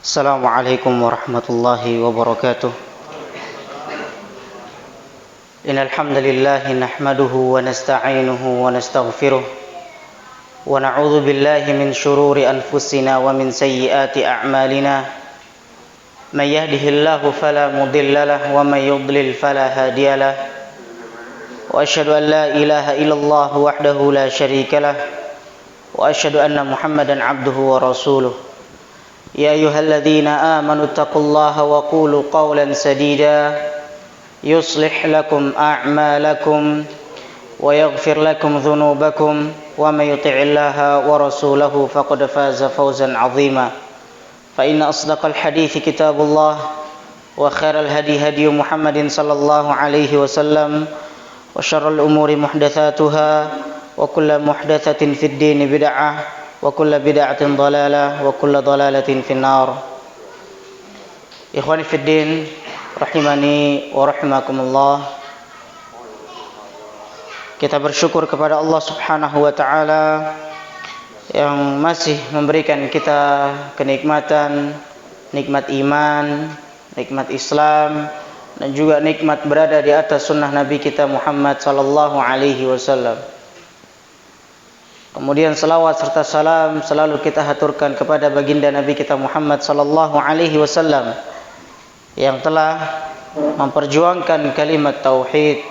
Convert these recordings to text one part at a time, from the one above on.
Assalamualaikum warahmatullahi wabarakatuh. Innal hamdalillah nahmaduhu wa nasta'inuhu wa nastaghfiruh wa na'udzu billahi min shururi anfusina wa min sayyiati a'malina. May yahdihillahu fala mudilla lahu wa may yudlil fala hadiya lahu. Wa asyhadu an la ilaha illallah wahdahu la syarika lahu wa asyhadu anna Muhammadan 'abduhu wa rasuluh. يا أيها الذين آمنوا اتقوا الله وقولوا قولا سديدا يصلح لكم أعمالكم ويغفر لكم ذنوبكم ومن يطع الله ورسوله فقد فاز فوزا عظيما فإن أصدق الحديث كتاب الله وخير الهدي هدي محمد صلى الله عليه وسلم وشر الأمور محدثاتها وكل محدثة في الدين بدعة wa kullu bid'atin dhalalah wa kullu dhalalatin finnar. Ikhwani fid din, rahimani wa rahimakumullah. Kita bersyukur kepada Allah Subhanahu wa taala yang masih memberikan kita kenikmatan, nikmat iman, nikmat Islam, dan juga nikmat berada di atas sunnah Nabi kita Muhammad sallallahu alaihi wasallam. Kemudian salawat serta salam selalu kita haturkan kepada baginda Nabi kita Muhammad sallallahu alaihi wasallam yang telah memperjuangkan kalimat tauhid,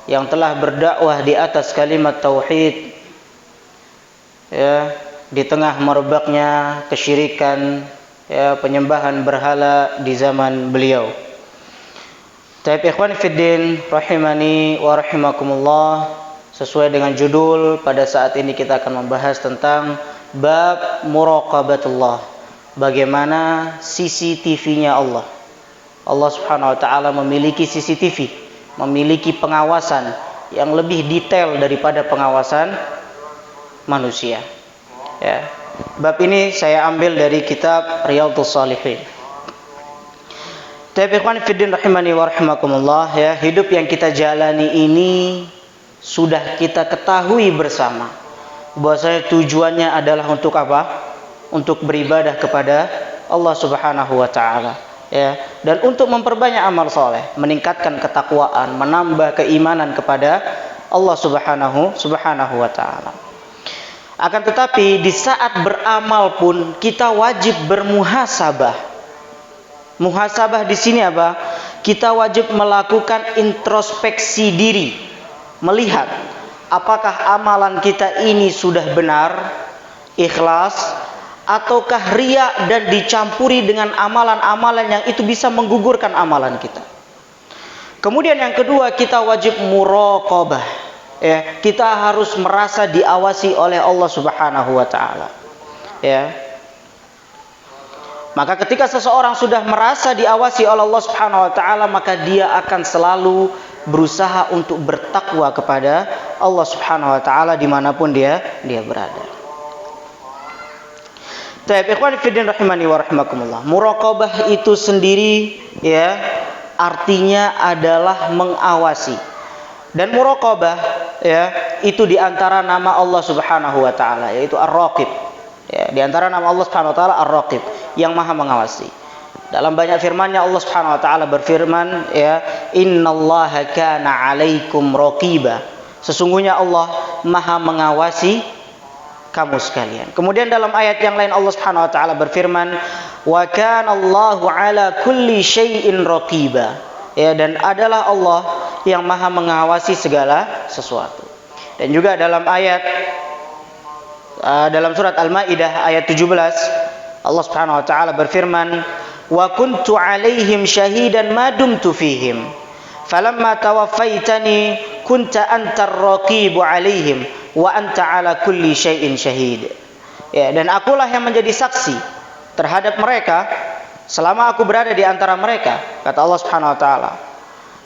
yang telah berdakwah di atas kalimat tauhid, ya, di tengah merebaknya kesyirikan, ya, penyembahan berhala di zaman beliau. Taib ikhwan fiddin rahimani wa rahimakumullah. Sesuai dengan judul, pada saat ini kita akan membahas tentang bab muraqabatullah. Bagaimana CCTV-nya Allah. Allah Subhanahu wa taala memiliki CCTV, memiliki pengawasan yang lebih detail daripada pengawasan manusia. Ya. Bab ini saya ambil dari kitab Riyadhus Shalihin. Tabi'an fiddin rahimani wa rahimakumullah, ya, hidup yang kita jalani ini sudah kita ketahui bersama bahwasanya tujuannya adalah untuk apa? Untuk beribadah kepada Allah Subhanahu wa taala, ya, dan untuk memperbanyak amal soleh, meningkatkan ketakwaan, menambah keimanan kepada Allah Subhanahu wa taala. Akan tetapi di saat beramal pun kita wajib bermuhasabah. Muhasabah di sini apa? Kita wajib melakukan introspeksi diri. Melihat apakah amalan kita ini sudah benar, ikhlas, ataukah riya dan dicampuri dengan amalan-amalan yang itu bisa menggugurkan amalan kita. Kemudian yang kedua, kita wajib muraqabah, ya, kita harus merasa diawasi oleh Allah Subhanahu wa taala, ya. Maka ketika seseorang sudah merasa diawasi oleh Allah Subhanahu wa taala, maka dia akan selalu berusaha untuk bertakwa kepada Allah Subhanahu wa taala dimanapun dia berada. Taib ikhwan fillah rahimani wa rahimakumullah. Muraqabah itu sendiri, ya, artinya adalah mengawasi. Dan muraqabah, ya, itu di antara nama Allah Subhanahu wa taala, yaitu Ar-Raqib. Ya, di antara nama Allah Subhanahu wa taala Ar-Raqib, yang Maha mengawasi. Dalam banyak firman-Nya Allah Subhanahu wa taala berfirman, ya, innallaha kana 'alaikum raqiba. Sesungguhnya Allah Maha mengawasi kamu sekalian. Kemudian dalam ayat yang lain Allah Subhanahu wa taala berfirman, wa kana Allahu 'ala kulli syai'in raqiba. Ya, dan adalah Allah yang Maha mengawasi segala sesuatu. Dan juga dalam ayat dalam surat Al-Maidah ayat 17 Allah Subhanahu wa taala berfirman, wa kuntu 'alaihim syahidan ma dumtu fihim falamma tawaffaitani kunta antar raqibu 'alaihim wa anta 'ala kulli syai'in syahid. Ya, dan akulah yang menjadi saksi terhadap mereka selama aku berada di antara mereka, kata Allah Subhanahu wa taala.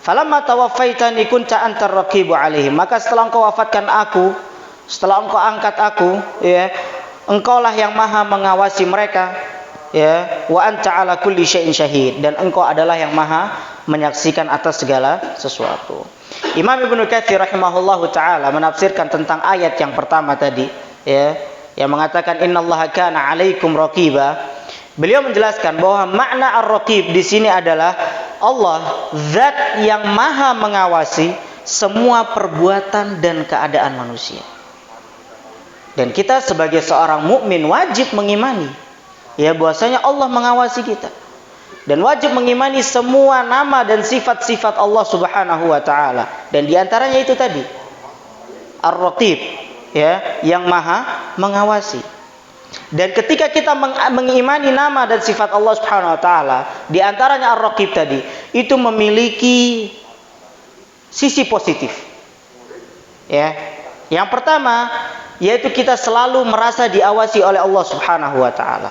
Falamma tawaffaitani kunta antar raqibu 'alaihim, maka setelah engkau wafatkan aku, setelah engkau angkat aku, ya, engkaulah yang Maha mengawasi mereka, ya, wa anta 'ala kulli syai'in syahid, dan engkau adalah yang Maha menyaksikan atas segala sesuatu. Imam Ibnu Katsir rahimahullahu taala menafsirkan tentang ayat yang pertama tadi, ya, yang mengatakan innallaha kana 'alaikum raqiba. Beliau menjelaskan bahwa makna ar-raqib di sini adalah Allah, zat yang maha mengawasi semua perbuatan dan keadaan manusia. Dan kita sebagai seorang mukmin wajib mengimani ya bahwasanya Allah mengawasi kita. Dan wajib mengimani semua nama dan sifat-sifat Allah Subhanahu wa taala. Dan di antaranya itu tadi ar-raqib ya, yang maha mengawasi. Dan ketika kita mengimani nama dan sifat Allah Subhanahu wa taala, di antaranya ar-raqib tadi, itu memiliki sisi positif. Ya. Yang pertama, yaitu kita selalu merasa diawasi oleh Allah Subhanahu wa taala.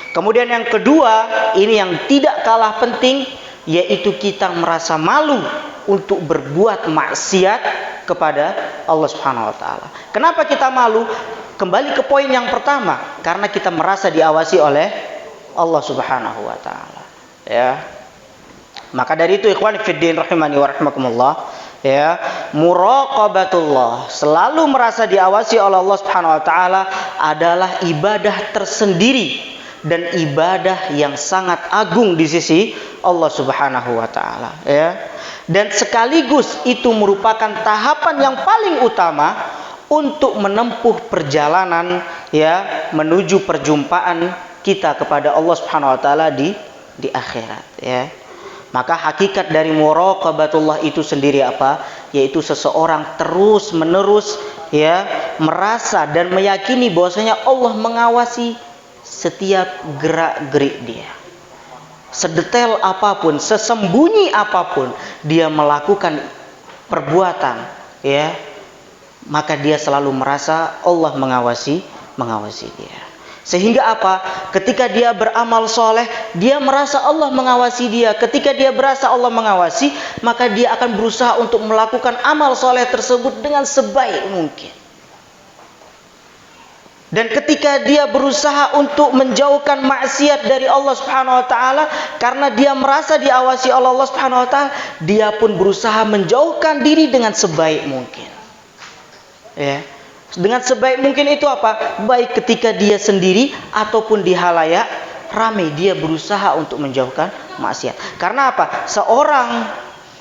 Kemudian yang kedua, ini yang tidak kalah penting, yaitu kita merasa malu untuk berbuat maksiat kepada Allah Subhanahu wa taala. Kenapa kita malu? Kembali ke poin yang pertama, karena kita merasa diawasi oleh Allah Subhanahu wa taala. Ya. Maka dari itu ikhwan fiddin rahimani wa rahimakumullah, ya, muraqabatullah, selalu merasa diawasi oleh Allah Subhanahu wa taala adalah ibadah tersendiri dan ibadah yang sangat agung di sisi Allah Subhanahu wa taala, ya. Dan sekaligus itu merupakan tahapan yang paling utama untuk menempuh perjalanan ya menuju perjumpaan kita kepada Allah Subhanahu wa taala di akhirat, ya. Maka hakikat dari muraqabatullah itu sendiri apa? Yaitu seseorang terus-menerus ya merasa dan meyakini bahwasanya Allah mengawasi setiap gerak-gerik dia. Sedetail apapun, sesembunyi apapun dia melakukan perbuatan, ya, maka dia selalu merasa Allah mengawasi dia. Sehingga apa? Ketika dia beramal soleh, dia merasa Allah mengawasi dia. Ketika dia merasa Allah mengawasi, maka dia akan berusaha untuk melakukan amal soleh tersebut dengan sebaik mungkin. Dan ketika dia berusaha untuk menjauhkan maksiat dari Allah Subhanahu wa taala, karena dia merasa diawasi oleh Allah Subhanahu wa taala, dia pun berusaha menjauhkan diri dengan sebaik mungkin. Ya. Dengan sebaik mungkin itu apa? Baik ketika dia sendiri ataupun di halayak ramai, dia berusaha untuk menjauhkan maksiat. Karena apa? Seorang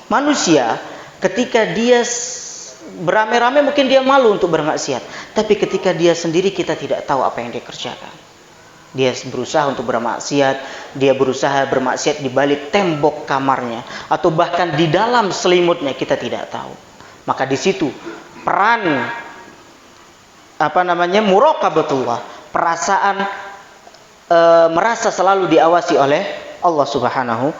manusia ketika dia beramai-ramai mungkin dia malu untuk bermaksiat, tapi ketika dia sendiri kita tidak tahu apa yang dia kerjakan. Dia berusaha untuk bermaksiat, dia berusaha bermaksiat di balik tembok kamarnya atau bahkan di dalam selimutnya, kita tidak tahu. Maka di situ peran muraqabatullah, perasaan merasa selalu diawasi oleh Allah Subhanahu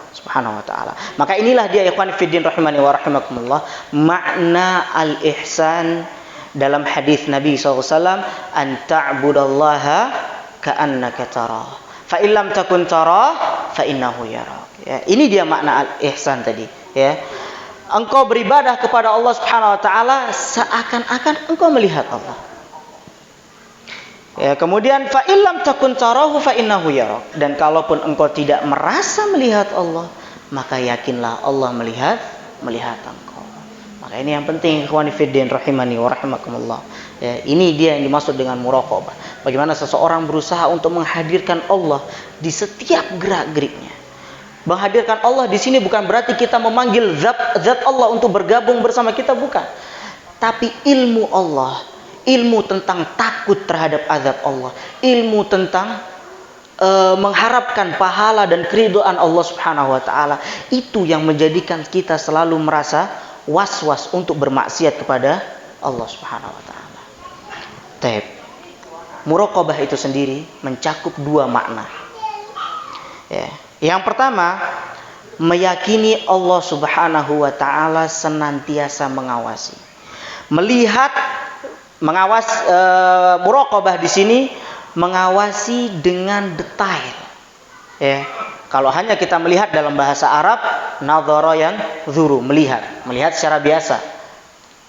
wa taala. Maka inilah dia ikhwan fiddin rahimani wa rahimakumullah, makna al-ihsan dalam hadis Nabi SAW, an ta'budallaha ka'annaka tarah, fa illam takun tarah fa innahu yarak. Ya, ini dia makna al-ihsan tadi, ya. Engkau beribadah kepada Allah Subhanahu wa taala seakan-akan engkau melihat Allah. Ya, kemudian fa illam takun tarahu fa innahu yarak. Dan kalaupun engkau tidak merasa melihat Allah, maka yakinlah Allah melihat engkau. Maka ini yang penting ikhwani fiddin rahimani wa rahimakumullah. Ya, ini dia yang dimaksud dengan muraqabah. Bagaimana seseorang berusaha untuk menghadirkan Allah di setiap gerak-geriknya. Menghadirkan Allah di sini bukan berarti kita memanggil zat Allah untuk bergabung bersama kita, bukan. Tapi ilmu Allah, ilmu tentang takut terhadap azab Allah, ilmu tentang mengharapkan pahala dan keridhaan Allah Subhanahu wa taala, itu yang menjadikan kita selalu merasa was-was untuk bermaksiat kepada Allah Subhanahu wa taala. Taib. Muraqabah itu sendiri mencakup dua makna. Ya. Yang pertama, meyakini Allah Subhanahu wa taala senantiasa mengawasi. Melihat, muraqabah di sini mengawasi dengan detail. Ya. Kalau hanya kita melihat dalam bahasa Arab, nadhara yanzuru, melihat secara biasa.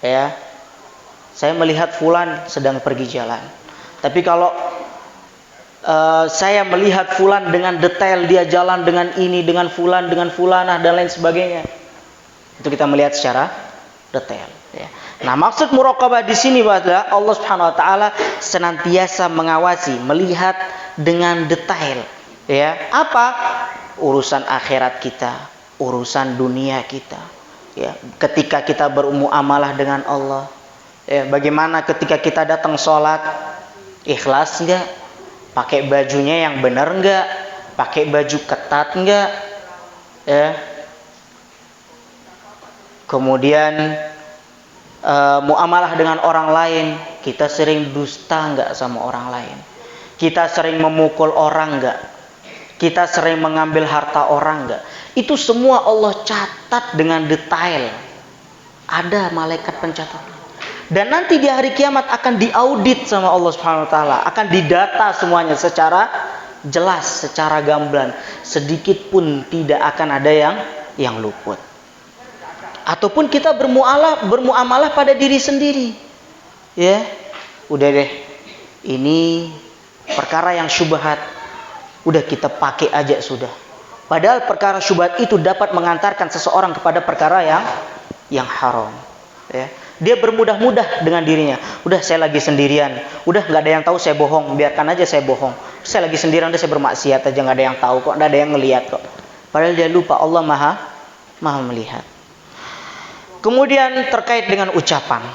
Ya. Saya melihat fulan sedang pergi jalan. Tapi kalau saya melihat fulan dengan detail, dia jalan dengan ini, dengan fulan, dengan fulanah dan lain sebagainya, itu kita melihat secara detail. Ya. Nah, maksud muraqabah di sini adalah Allah Subhanahu wa taala senantiasa mengawasi, melihat dengan detail. Ya, apa? Urusan akhirat kita, urusan dunia kita. Ya, ketika kita bermuamalah dengan Allah, ya, bagaimana ketika kita datang sholat, ikhlas enggak? Pakai bajunya yang benar enggak? Pakai baju ketat enggak? Ya. Kemudian muamalah dengan orang lain, kita sering dusta enggak sama orang lain? Kita sering memukul orang enggak? Kita sering mengambil harta orang enggak? Itu semua Allah catat dengan detail. Ada malaikat pencatat. Dan nanti di hari kiamat akan diaudit sama Allah Subhanahu wa taala, akan didata semuanya secara jelas, secara gamblang. Sedikit pun tidak akan ada yang luput. Ataupun kita bermuamalah pada diri sendiri. Ya. Udah deh. Ini perkara yang syubhat. Udah kita pakai aja sudah. Padahal perkara syubhat itu dapat mengantarkan seseorang kepada perkara yang haram. Ya. Dia bermudah-mudah dengan dirinya. Udah saya lagi sendirian. Udah nggak ada yang tahu saya bohong. Biarkan aja saya bohong. Saya lagi sendirian, udah saya bermaksiat aja, nggak ada yang tahu kok, nggak ada yang ngelihat kok. Padahal dia lupa Allah maha melihat. Kemudian terkait dengan ucapan,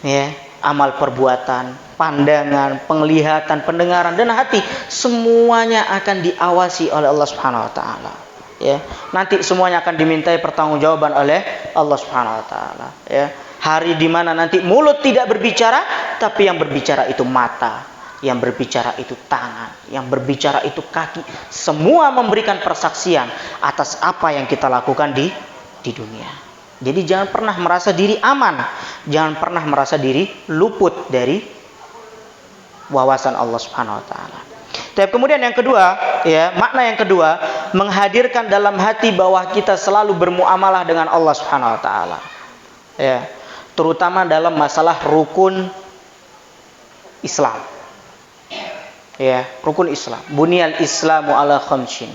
ya, amal perbuatan, pandangan, penglihatan, pendengaran dan hati, semuanya akan diawasi oleh Allah Subhanahu wa taala. Ya, nanti semuanya akan dimintai pertanggungjawaban oleh Allah Subhanahu wa taala, ya. Hari di mana nanti mulut tidak berbicara, tapi yang berbicara itu mata, yang berbicara itu tangan, yang berbicara itu kaki, semua memberikan persaksian atas apa yang kita lakukan di dunia. Jadi jangan pernah merasa diri aman, jangan pernah merasa diri luput dari wawasan Allah Subhanahu wa taala. Tapi kemudian yang kedua, ya, makna yang kedua, menghadirkan dalam hati bahwa kita selalu bermuamalah dengan Allah Subhanahu wa taala. Ya, terutama dalam masalah rukun Islam. Ya, rukun Islam. Bunyal Islamu ala khamsin.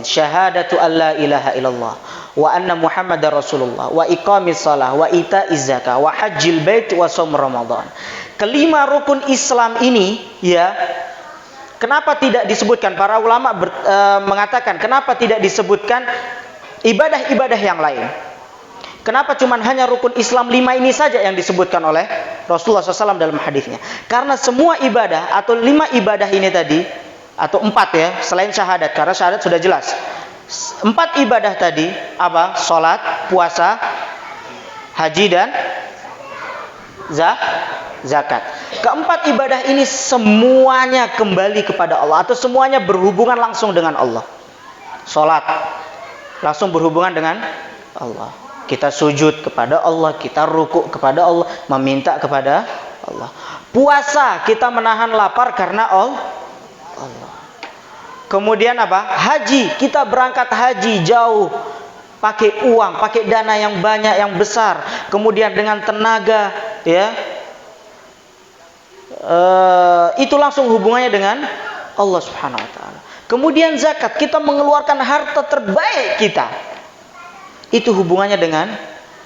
Syahadatu alla ilaha illallah wa anna Muhammadar Rasulullah wa iqamis shalah wa ita'iz zakah wa hajjil bait wa shaum Ramadan. Kelima rukun Islam ini, ya, kenapa tidak disebutkan? Para ulama mengatakan kenapa tidak disebutkan ibadah-ibadah yang lain? Kenapa cuma hanya rukun Islam 5 ini saja yang disebutkan oleh Rasulullah SAW dalam hadisnya? Karena semua ibadah atau 5 ibadah ini tadi, atau 4 ya, selain syahadat, karena syahadat sudah jelas. 4 ibadah tadi apa? Salat, puasa, haji dan zakat. Keempat ibadah ini semuanya kembali kepada Allah, atau semuanya berhubungan langsung dengan Allah. Salat langsung berhubungan dengan Allah. Kita sujud kepada Allah, kita rukuk kepada Allah, meminta kepada Allah. Puasa, kita menahan lapar karena Allah. Kemudian apa? Haji, kita berangkat haji jauh, pakai uang, pakai dana yang banyak, yang besar. Kemudian dengan tenaga, ya, itu langsung hubungannya dengan Allah Subhanahu wa taala. Kemudian zakat, kita mengeluarkan harta terbaik kita. Itu hubungannya dengan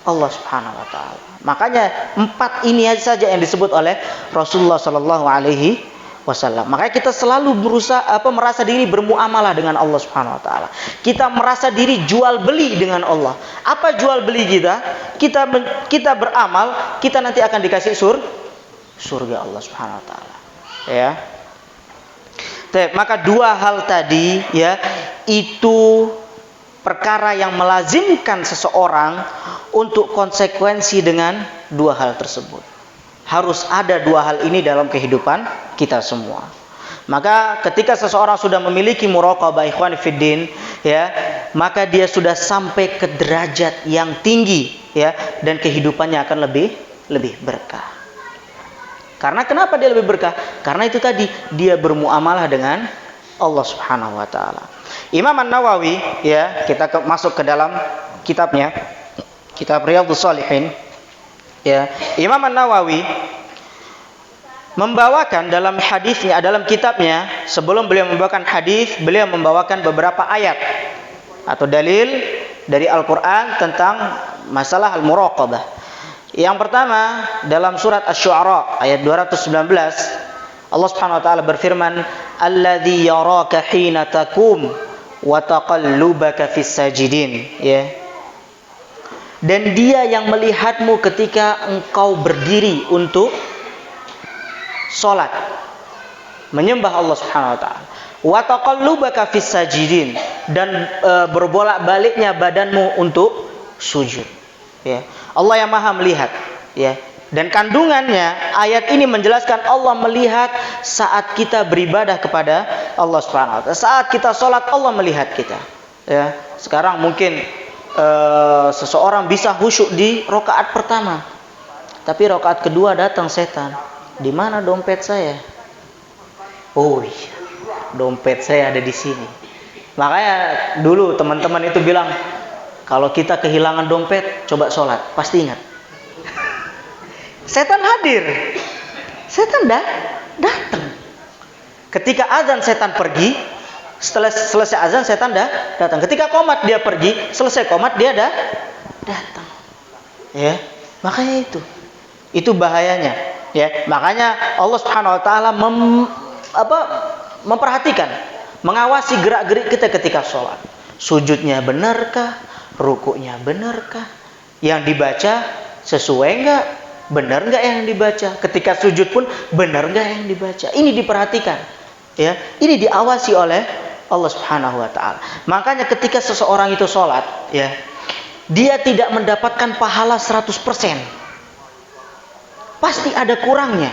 Allah Subhanahu wa taala. Makanya 4 ini saja yang disebut oleh Rasulullah sallallahu alaihi wasallam. Makanya kita selalu merasa diri bermuamalah dengan Allah Subhanahu wa taala. Kita merasa diri jual beli dengan Allah. Apa jual beli kita? Kita beramal, kita nanti akan dikasih surga Allah Subhanahu wa taala. Ya. Maka 2 hal tadi, ya, itu perkara yang melazimkan seseorang untuk konsekuensi dengan 2 hal tersebut. Harus ada 2 hal ini dalam kehidupan kita semua. Maka ketika seseorang sudah memiliki muraqabah ikhwan fiddin, ya, maka dia sudah sampai ke derajat yang tinggi, ya, dan kehidupannya akan lebih berkah. Karena kenapa dia lebih berkah? Karena itu tadi, dia bermuamalah dengan Allah Subhanahu wa taala. Imam An-Nawawi, ya, kita masuk ke dalam kitabnya, kitab Riyadhus Shalihin. Ya, Imam An-Nawawi membawakan dalam hadisnya, dalam kitabnya, sebelum beliau membawakan hadis, beliau membawakan beberapa ayat atau dalil dari Al-Qur'an tentang masalah al-muraqabah. Yang pertama dalam surat Asy-Syu'ara ayat 219, Allah Subhanahu wa taala berfirman, alladzi yaraka hina taqum wa taqallubaka fis sajidin, ya. Dan dia yang melihatmu ketika engkau berdiri untuk salat, menyembah Allah Subhanahu wa taala. Wa taqallubaka fis sajidin, dan berbolak-baliknya badanmu untuk sujud, ya. Allah yang Maha melihat, ya. Dan kandungannya ayat ini menjelaskan Allah melihat saat kita beribadah kepada Allah Subhanahu wa taala. Saat kita salat Allah melihat kita, ya. Sekarang mungkin seseorang bisa khusyuk di rakaat pertama, tapi rakaat kedua datang setan. Di mana dompet saya? Oh iya, dompet saya ada di sini. Makanya dulu teman-teman itu bilang, kalau kita kehilangan dompet, coba sholat, pasti ingat. Setan hadir, setan datang. Ketika azan setan pergi. Setelah selesai azan setan datang. Ketika qomat dia pergi, selesai qomat dia datang. Ya, makanya itu bahayanya. Ya, makanya Allah Subhanahu wa taala memperhatikan, mengawasi gerak-gerik kita ketika sholat. Sujudnya benarkah? Rukuknya benarkah? Yang dibaca sesuai enggak? Benar enggak yang dibaca? Ketika sujud pun benar enggak yang dibaca? Ini diperhatikan. Ya, ini diawasi oleh Allah Subhanahu wa taala. Makanya ketika seseorang itu sholat, ya, dia tidak mendapatkan pahala 100%. Pasti ada kurangnya.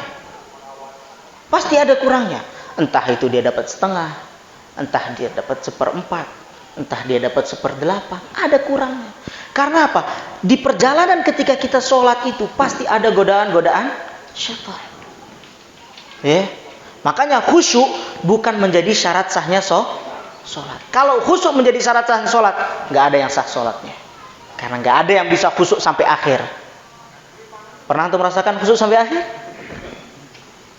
Pasti ada kurangnya. Entah itu dia dapat setengah, entah dia dapat 1/4, entah dia dapat 1/8, ada kurangnya. Karena apa? Di perjalanan ketika kita sholat itu pasti ada godaan-godaan syaitan. Ya. Makanya khusyuk bukan menjadi syarat sahnya sholat. Kalau khusyuk menjadi syarat sahnya sholat, nggak ada yang sah sholatnya. Karena nggak ada yang bisa khusyuk sampai akhir. Pernah antum merasakan khusyuk sampai akhir?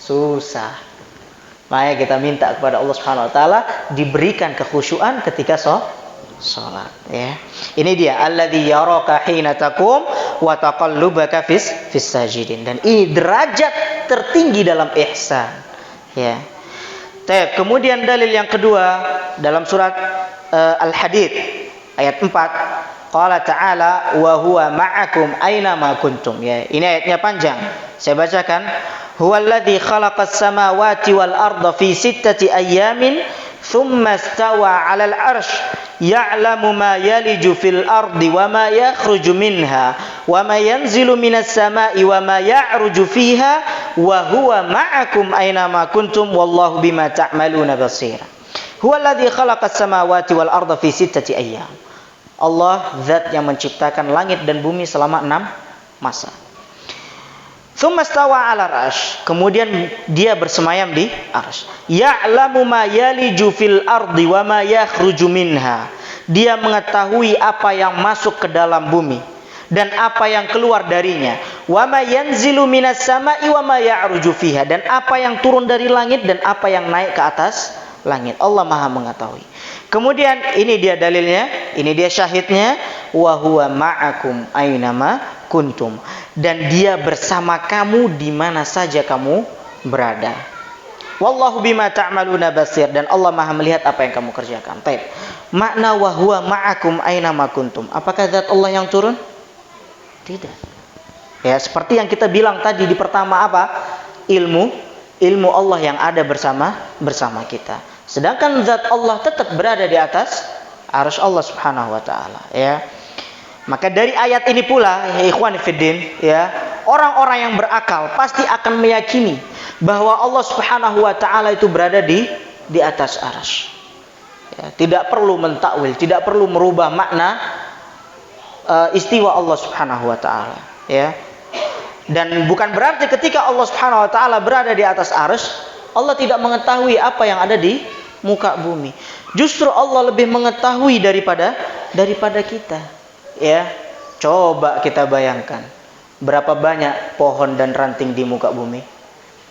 Susah. Makanya kita minta kepada Allah Subhanahu wa taala diberikan kekhusyuan ketika sholat, ya. Ini dia alladzi yaraka hina taqum wa taqallubaka fis sajidin. Dan ini derajat tertinggi dalam ihsan. Ya. Kemudian dalil yang kedua dalam surat Al-Hadid ayat 4, qala ta'ala wa huwa ma'akum aina ma kuntum. Ya, ini ayatnya panjang. Saya bacakan. Huwallazi khalaqas samawati wal arda fi sittati ayyamin thumma istawa 'alal 'arsy ya'lamu ma yaliju fil ardi wa ma yakhruju minha wa ma yanzilu minas sama'i wa ma ya'ruju fiha wa huwa ma'akum aina ma kuntum wallahu bima ta'maluna basir. Huwallazi khalaqas samawati wal arda fi sittati ayyam. Allah zat yang menciptakan langit dan bumi selama 6 masa. Tsumma stawa 'alal 'arsy. Kemudian dia bersemayam di arsy. Ya'lamu ma yaliju fil ardi wa ma yakhruju minha. Dia mengetahui apa yang masuk ke dalam bumi dan apa yang keluar darinya. Wa ma yanzilu minas sama'i wa ma ya'ruju fiha. Dan apa yang turun dari langit dan apa yang naik ke atas langit. Allah Maha mengetahui. Kemudian ini dia dalilnya, ini dia syahidnya, wa huwa ma'akum ainama kuntum. Dan dia bersama kamu di mana saja kamu berada. Wallahu bima ta'maluna basir. Dan Allah Maha melihat apa yang kamu kerjakan. Baik. Makna wa huwa ma'akum ainama kuntum. Apakah zat Allah yang turun? Tidak. Ya, seperti yang kita bilang tadi di pertama apa? Ilmu Allah yang ada bersama kita. Sedangkan zat Allah tetap berada di atas arsy Allah Subhanahu wa taala, ya. Maka dari ayat ini pula, ya ikhwan fiddin, ya, orang-orang yang berakal pasti akan meyakini bahwa Allah Subhanahu wa taala itu berada di atas arsy. Ya, tidak perlu mentakwil, tidak perlu merubah makna istiwa Allah Subhanahu wa taala, ya. Dan bukan berarti ketika Allah Subhanahu wa taala berada di atas arsy, Allah tidak mengetahui apa yang ada di muka bumi. Justru Allah lebih mengetahui daripada kita. Ya, coba kita bayangkan berapa banyak pohon dan ranting di muka bumi.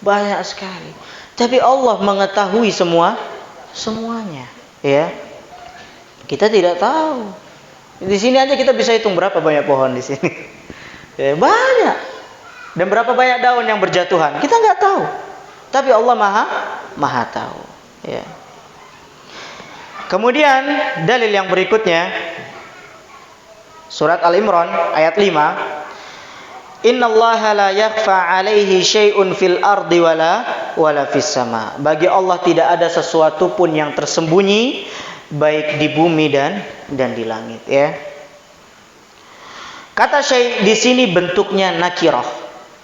Banyak sekali. Tapi Allah mengetahui semuanya. Ya, kita tidak tahu. Di sini aja kita bisa hitung berapa banyak pohon di sini. Ya, banyak. Dan berapa banyak daun yang berjatuhan, kita nggak tahu. Tapi Allah maha tahu. Ya. Kemudian dalil yang berikutnya surat Al-Imran ayat 5. Innallaha la yakhfa 'alaihi syai'un fil ardi wala fis sama. Bagi Allah tidak ada sesuatu pun yang tersembunyi baik di bumi dan di langit, ya. Kata syai' di sini bentuknya nakirah.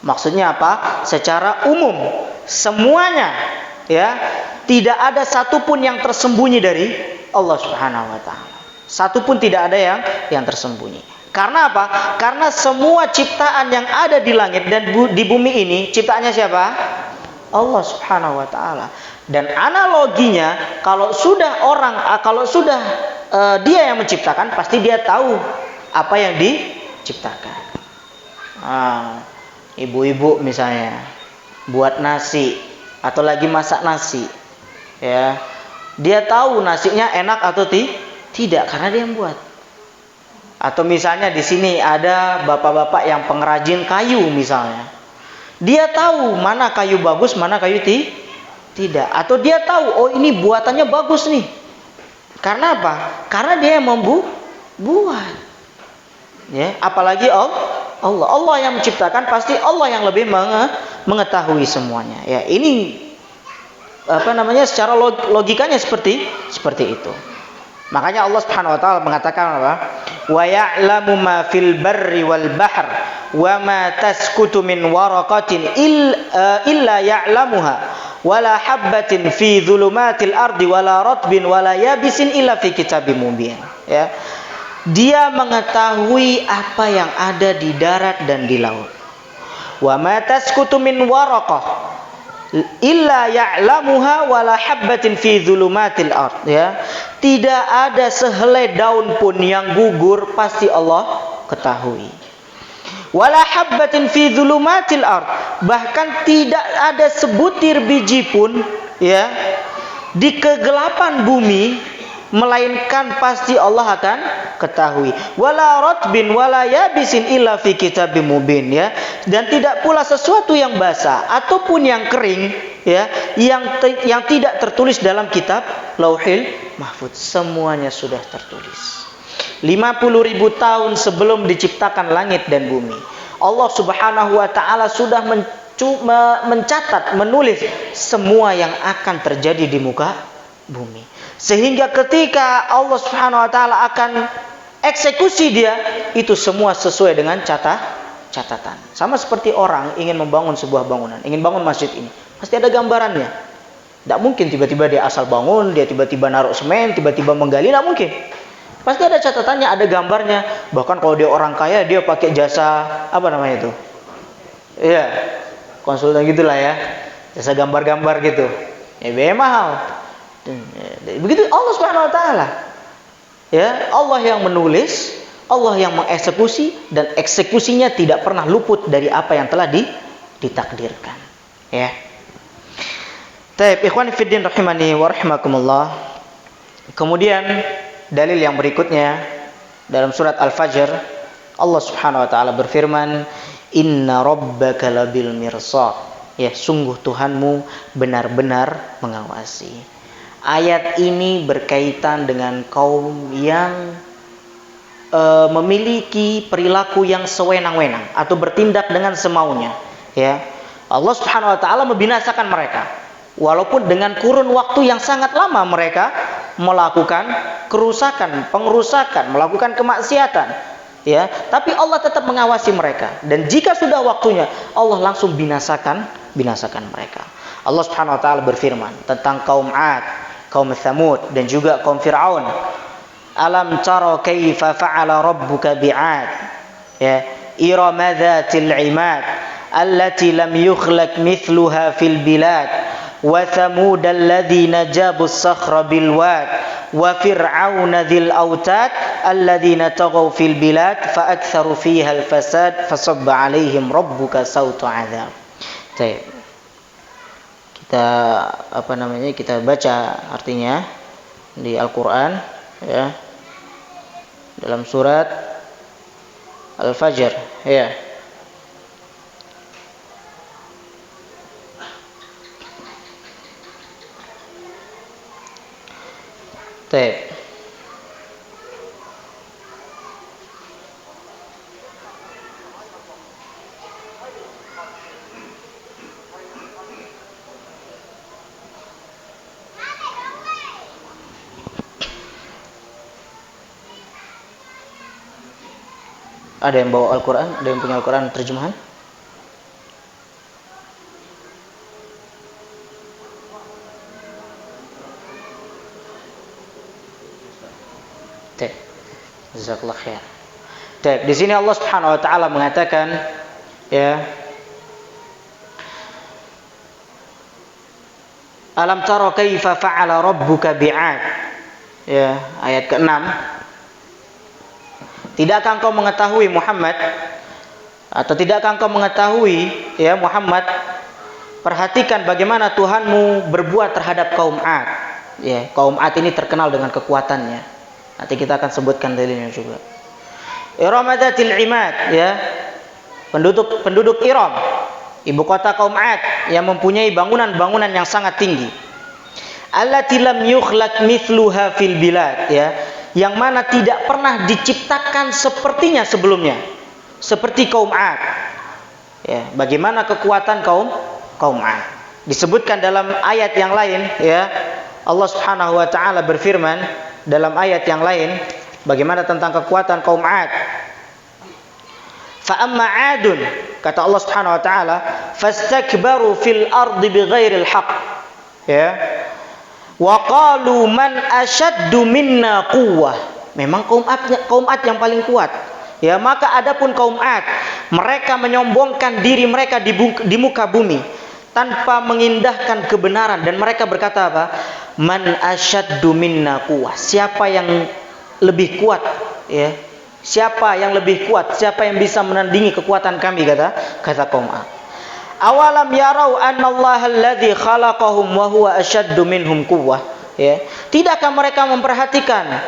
Maksudnya apa? Secara umum, semuanya, ya. Tidak ada satu pun yang tersembunyi dari Allah Subhanahu wa taala. Satu pun tidak ada yang tersembunyi. Karena apa? Karena semua ciptaan yang ada di langit dan di bumi ini ciptaannya siapa? Allah Subhanahu wa taala. Dan analoginya kalau sudah dia yang menciptakan, pasti dia tahu apa yang diciptakan. Ibu-ibu misalnya buat nasi atau lagi masak nasi, ya. Dia tahu nasinya enak atau tidak karena dia yang buat. Atau misalnya di sini ada bapak-bapak yang pengrajin kayu misalnya. Dia tahu mana kayu bagus, mana kayu tidak. Atau dia tahu, oh ini buatannya bagus nih. Karena apa? Karena dia yang membuat. Ya, apalagi Allah yang menciptakan, pasti Allah yang lebih mengetahui semuanya. Ya, ini secara logikanya seperti itu. Makanya Allah Subhanahu wa taala mengatakan apa? Wa ya'lamu ma fil barri wal bahr wa ma taskutu min waraqatin illa ya'lamuha wala habbatin fi dhulumatil ardi wala ratbin wala yabisin illa fi kitabim mubin. Ya. Dia mengetahui apa yang ada di darat dan di laut. Wa ma taskutu min waraqah illa ya'lamuha wala habbatin fi dhulumatil ard, ya. Tidak ada sehelai daun pun yang gugur, pasti Allah ketahui. Wala habbatin fi dhulumatil ard, bahkan tidak ada sebutir biji pun, ya, di kegelapan bumi, melainkan pasti Allah akan ketahui. Wala ratbin wala yabisin illa fi kitabim mubin, ya. Dan tidak pula sesuatu yang basah ataupun yang kering, ya, yang tidak tertulis dalam kitab Lauhil Mahfuz. Semuanya sudah tertulis. 50.000 tahun sebelum diciptakan langit dan bumi, Allah Subhanahu wa taala sudah mencatat, menulis semua yang akan terjadi di muka bumi. Sehingga ketika Allah Subhanahu wa taala akan eksekusi dia, itu semua sesuai dengan catatan. Sama seperti orang ingin membangun sebuah bangunan, ingin bangun masjid ini, pasti ada gambarannya. Tidak mungkin tiba-tiba dia asal bangun, dia tiba-tiba naruh semen, tiba-tiba menggali, tidak mungkin. Pasti ada catatannya, ada gambarnya. Bahkan kalau dia orang kaya, dia pakai jasa itu? Iya, konsultan gitulah, ya. Jasa gambar-gambar gitu. Ya biaya mahal. Begitu Allah Subhanahu wa taala. Ya, Allah yang menulis, Allah yang mengeksekusi, dan eksekusinya tidak pernah luput dari apa yang telah ditakdirkan. Ya. Taib, ikhwan fiddin rahimani wa rahimakumullah. Kemudian dalil yang berikutnya dalam surat Al-Fajr, Allah Subhanahu wa taala berfirman, "Inna rabbaka labil mirsad." Ya, sungguh Tuhanmu benar-benar mengawasi. Ayat ini berkaitan dengan kaum yang memiliki perilaku yang sewenang-wenang atau bertindak dengan semaunya, ya. Allah Subhanahu wa taala membinasakan mereka. Walaupun dengan kurun waktu yang sangat lama mereka melakukan kerusakan, pengerusakan, melakukan kemaksiatan, ya, tapi Allah tetap mengawasi mereka. Dan jika sudah waktunya, Allah langsung binasakan mereka. Allah Subhanahu wa taala berfirman tentang kaum 'Ad, kaum Tsamud, dan juga kaum Fir'aun. Alam tara kaifa fa'ala rabbuka bi'ad, ya, irama dzatil 'imad allati lam yukhlaq mithluha fil bilad wa thamud alladhina jabu as-sakhra bil wad wa fir'auna dzil autad alladhina taghaw fil bilad fa aktharu fiha al fasad fasabba 'alaihim rabbuka sawta 'adzab. Baik. Kita baca artinya di Al-Qur'an, ya, dalam surat Al-Fajr, ya. Baik. Ada yang bawa Al-Quran? Ada yang punya Al-Quran terjemahan? Jazakallah khair. Di sini Allah Subhanahu wa taala mengatakan, ya, Alam tara kaifa fa'ala rabbuka bi'ad. Ya, ayat ke-6. Tidakkah engkau mengetahui Muhammad, atau tidakkah engkau mengetahui, ya Muhammad, perhatikan bagaimana Tuhanmu berbuat terhadap kaum Ad. Ya, kaum Ad ini terkenal dengan kekuatannya. Nanti kita akan sebutkan dalilnya juga. Iramadatil Imad, ya. Penduduk Iram, ibu kota kaum Ad yang mempunyai bangunan-bangunan yang sangat tinggi. Allati lam yukhlaq mithluha fil bilad, ya. Yang mana tidak pernah diciptakan sepertinya sebelumnya. Seperti kaum Ad. Ya, bagaimana kekuatan kaum Ad. Disebutkan dalam ayat yang lain, ya. Allah Subhanahu wa taala berfirman dalam ayat yang lain bagaimana tentang kekuatan kaum Ad. Fa amma 'adun, kata Allah Subhanahu wa taala, fastakbaru fil ardi bighairil haqq. Ya. Wa qalu man ashaddu minna quwwah. Memang kaum Ad yang paling kuat. Ya, maka adapun kaum Ad, mereka menyombongkan diri mereka di muka bumi tanpa mengindahkan kebenaran, dan mereka berkata apa? Man asyaddu minna quwwah. Siapa yang lebih kuat, ya? Siapa yang lebih kuat? Siapa yang bisa menandingi kekuatan kami, kata kaum Ad. Awalam yarau annallaha alladzi khalaqahum wa huwa asyaddu minhum quwwah. Ya. Tidakkah mereka memperhatikan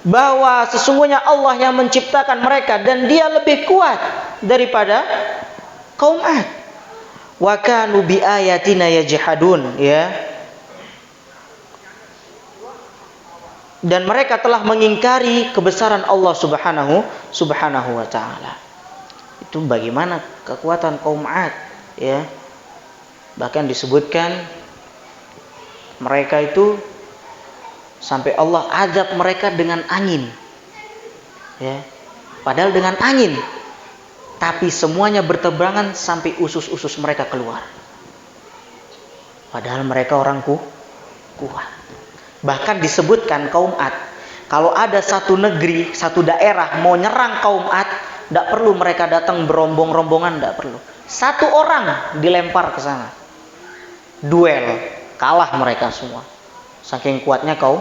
bahwa sesungguhnya Allah yang menciptakan mereka dan Dia lebih kuat daripada kaum Ad. Wa kanu bi ayatina yajhadun, ya. Dan mereka telah mengingkari kebesaran Allah Subhanahu wa taala. Itu bagaimana kekuatan kaum Ad, ya. Bahkan disebutkan mereka itu sampai Allah azab mereka dengan angin. Ya. Padahal dengan angin, tapi semuanya bertebarangan sampai usus-usus mereka keluar. Padahal mereka orang kuat. Bahkan disebutkan kaum Ad, kalau ada satu negeri, satu daerah mau nyerang kaum Ad, tidak perlu mereka datang berombong-rombongan, tidak perlu. Satu orang dilempar ke sana, duel, kalah mereka semua. Saking kuatnya kaum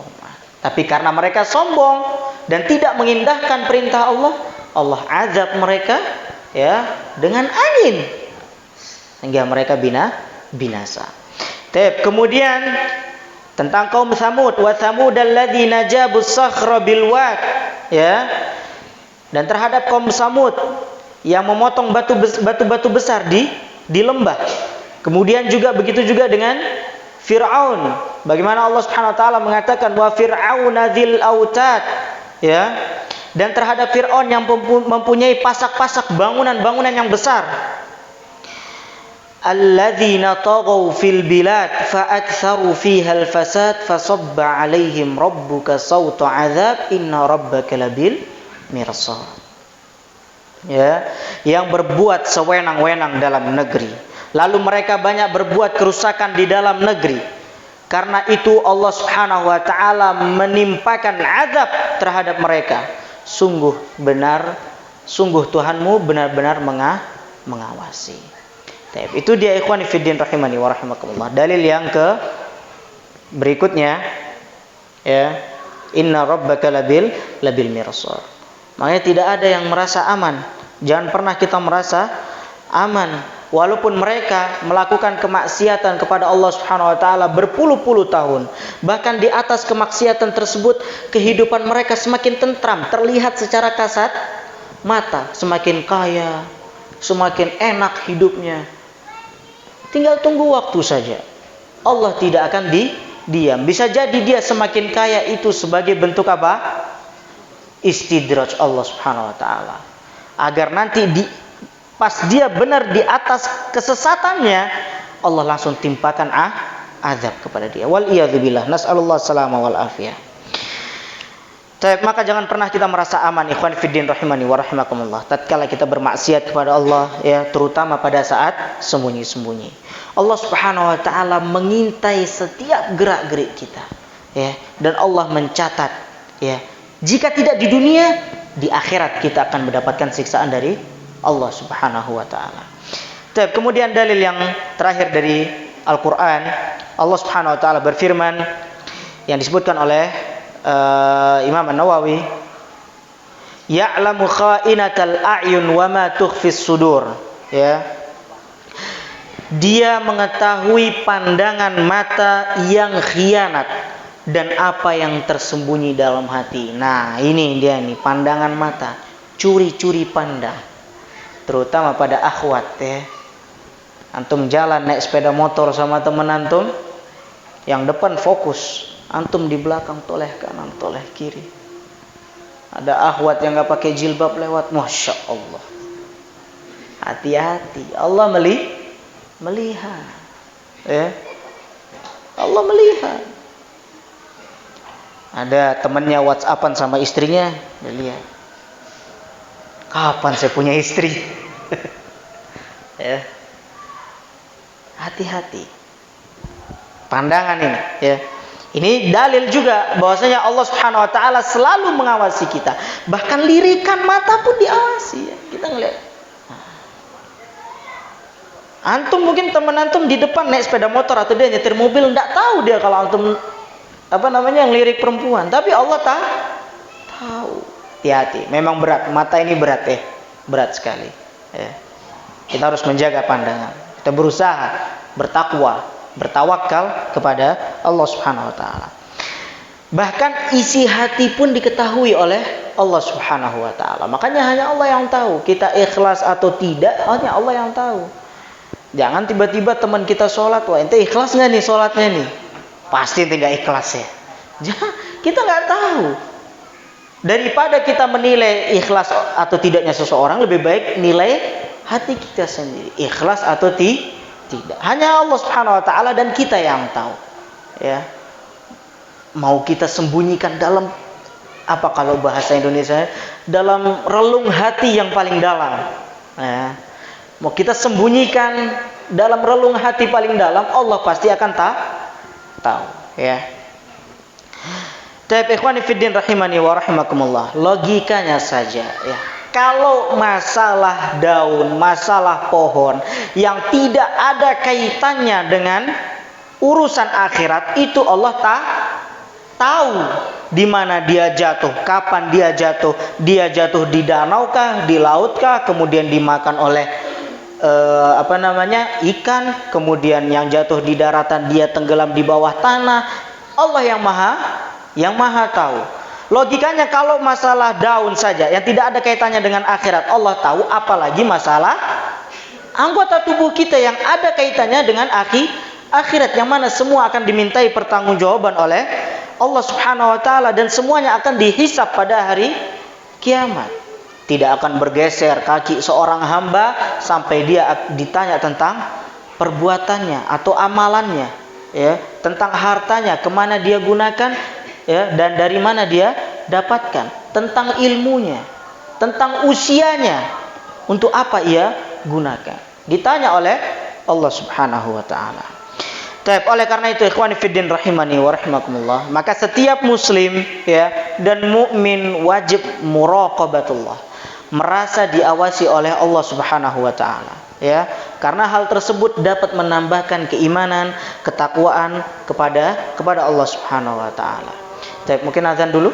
Ad. Tapi karena mereka sombong dan tidak mengindahkan perintah Allah, Allah azab mereka, ya, dengan angin sehingga mereka binasa. Kemudian tentang kaum Tsamud, wa Tsamud alladzina jabus sakhra bil wad, ya. Dan terhadap kaum Tsamud yang memotong batu-batu besar di lembah. Kemudian juga begitu juga dengan Fir'aun. Bagaimana Allah Subhanahu wa taala mengatakan wa fir'auna dzil autad, ya. Dan terhadap Fir'aun yang mempunyai pasak-pasak bangunan-bangunan yang besar. Alladzina taghaw fil bilad fa'aktsaru fiha al-fasad fasabba 'alaihim rabbuka sawta 'adzab inna rabbaka labil mirsad. Ya, yang berbuat sewenang-wenang dalam negeri. Lalu mereka banyak berbuat kerusakan di dalam negeri. Karena itu Allah Subhanahu wa taala menimpakan azab terhadap mereka. Sungguh Tuhanmu benar-benar mengawasi. Itu dia ikhwani fiddin rahimani wa rahimakumullah. Dalil yang ke berikutnya, ya, inna rabbaka labil mirsad. Makanya tidak ada yang merasa aman. Jangan pernah kita merasa aman walaupun mereka melakukan kemaksiatan kepada Allah Subhanahu wa taala berpuluh-puluh tahun. Bahkan di atas kemaksiatan tersebut kehidupan mereka semakin tentram, terlihat secara kasat mata, semakin kaya, semakin enak hidupnya. Tinggal tunggu waktu saja. Allah tidak akan diam. Bisa jadi dia semakin kaya itu sebagai bentuk apa? Istidraj Allah Subhanahu wa taala. Agar nanti pas dia benar di atas kesesatannya, Allah langsung timpakan azab kepada dia. Wal iyadzubillah. Nas'alullah salama wal afiyah. Maka jangan pernah kita merasa aman, ikhwan fiddin rahimani wa rahimakumullah, tatkala kita bermaksiat kepada Allah, ya, terutama pada saat sembunyi-sembunyi. Allah Subhanahu wa taala mengintai setiap gerak-gerik kita, ya, dan Allah mencatat, ya, jika tidak di dunia, di akhirat kita akan mendapatkan siksaan dari Allah Subhanahu wa taala. Kemudian dalil yang terakhir dari Al-Qur'an, Allah Subhanahu wa taala berfirman yang disebutkan oleh Imam An-Nawawi, ya'lamu kha'inatal a'yun wa ma tukhfis sudur, ya. Dia mengetahui pandangan mata yang khianat dan apa yang tersembunyi dalam hati. Nah, ini dia nih, pandangan mata, curi-curi pandang. Terutama pada akhwat, ya. Antum jalan naik sepeda motor sama teman antum, yang depan fokus, antum di belakang toleh kanan, toleh kiri. Ada akhwat yang gak pakai jilbab lewat, masya Allah. Hati-hati, Allah melihat, ya. Allah melihat. Ada temannya WhatsAppan sama istrinya, dia lihat, kapan saya punya istri? Ya. Hati-hati. Pandangan ini, ya. Ini dalil juga bahwasanya Allah Subhanahu wa taala selalu mengawasi kita. Bahkan lirikan mata pun diawasi, ya. Kita ngelihat. Antum mungkin teman antum di depan naik sepeda motor atau dia nyetir mobil, enggak tahu dia kalau antum ngelirik perempuan, tapi Allah tahu. Hati-hati, memang berat, mata ini berat, ya. Berat sekali, ya. Kita harus menjaga pandangan. Kita berusaha bertakwa, bertawakal kepada Allah Subhanahu wa taala. Bahkan isi hati pun diketahui oleh Allah Subhanahu wa taala. Makanya hanya Allah yang tahu kita ikhlas atau tidak, hanya Allah yang tahu. Jangan tiba-tiba teman kita sholat, wah ente ikhlas nggak nih sholatnya nih? Pasti tidak ikhlas, ya. Kita nggak tahu. Daripada kita menilai ikhlas atau tidaknya seseorang, lebih baik nilai hati kita sendiri, ikhlas atau tidak. Hanya Allah Subhanahu wa taala dan kita yang tahu, ya. Mau kita sembunyikan dalam apa, kalau bahasa Indonesia, dalam relung hati yang paling dalam, ya. Mau kita sembunyikan dalam relung hati paling dalam, Allah pasti akan tahu, ya. Tapi ikhwani fiddin rahimani wa rahimakumullah, logikanya saja, ya. Kalau masalah daun, masalah pohon yang tidak ada kaitannya dengan urusan akhirat, itu Allah tahu di mana dia jatuh, kapan dia jatuh. Dia jatuh di danau kah, di laut kah, kemudian dimakan oleh ikan, kemudian yang jatuh di daratan dia tenggelam di bawah tanah. Allah yang maha tahu. Logikanya kalau masalah daun saja yang tidak ada kaitannya dengan akhirat Allah tahu, apalagi masalah anggota tubuh kita yang ada kaitannya dengan akhirat, yang mana semua akan dimintai pertanggungjawaban oleh Allah Subhanahu wa taala, dan semuanya akan dihisab pada hari kiamat. Tidak akan bergeser kaki seorang hamba sampai dia ditanya tentang perbuatannya atau amalannya, ya, tentang hartanya, kemana dia gunakan, ya, dan dari mana dia dapatkan, tentang ilmunya, tentang usianya, untuk apa ia gunakan. Ditanya oleh Allah Subhanahu wa taala. Oleh karena itu ikhwani fiddin rahimani wa rahimakumullah, maka setiap muslim, ya, dan mukmin wajib muraqabatullah, merasa diawasi oleh Allah Subhanahu wa taala, ya, karena hal tersebut dapat menambahkan keimanan, ketakwaan kepada Allah Subhanahu wa taala. Mungkin azan dulu.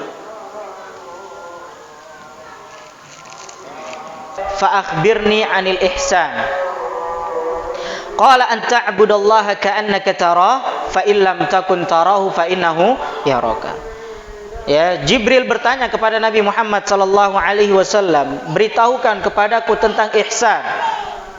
Fa akhbirni 'anil ihsan. Qala an ta'budallaha ka'annaka tarah fa in lam takun tarahu fa innahu yaraka. Ya, Jibril bertanya kepada Nabi Muhammad sallallahu alaihi wasallam, beritahukan kepadaku tentang ihsan.